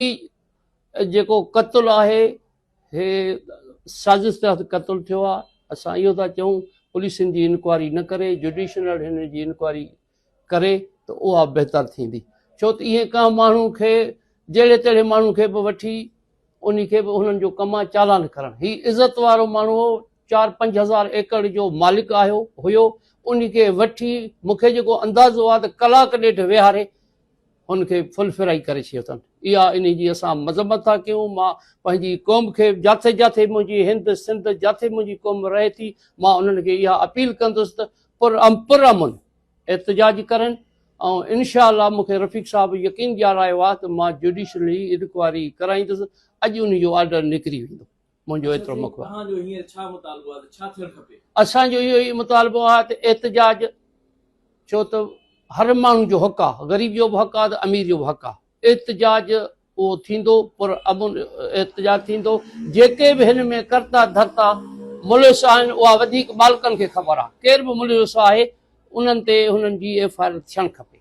जेको क़त्ल आहे हे साज़िश तहत क़त्ल थियो आहे। असां इहो था चऊं पुलिस जी इंक्वायरी न करे, जुडिशनल हिन जी इंक्वायरी करे त उहा बहितर थींदी। छो त इहे कंहिं माण्हू खे जहिड़े तहिड़े माण्हू खे बि वठी उन खे बि हुननि जो कमु आहे चालान करणु। ही इज़त वारो माण्हू हो, 4-5 हज़ार एकड़ जो मालिक आयो हुयो। उन खे वठी मूंखे जेको अंदाज़ो आहे त कलाक ॾेढ विहारे हुनखे फुल फ्राई करे छॾियो अथनि। इहा इन जी असां मज़म्मत था कयूं। मां पंहिंजी क़ौम खे जिथे जिथे मुंहिंजी हिंद सिंध जिथे मुंहिंजी क़ौम रहे थी, मां उन्हनि खे इहा अपील कंदुसि त पुरअमन एहतजाज करनि। ऐं इनशा अल्लाह मूंखे रफ़ीक साहब यकीन ॾियारायो आहे त मां जुडिशली इंक्वायरी कराईंदुसि। अॼु उन जो ऑर्डर निकिरी वेंदो। मुंहिंजो एतिरो मौक़ो आहे। असांजो इहो ई मुतालबो आहे त एहतजाज, छो त हर माण्हू जो हक़ आहे, ग़रीब जो बि हक़ आहे त अमीर जो बि हक़ आहे। एहतजाज उहो थींदो, पुरअमन एहतजाज थींदो। जेके बि हिन में करता धरता मुलिस आहिनि उहा वधीक मालिकनि खे ख़बर आहे। केर बि मुलिस आहे उन्हनि ते हुननि जी FIR थियणु खपे।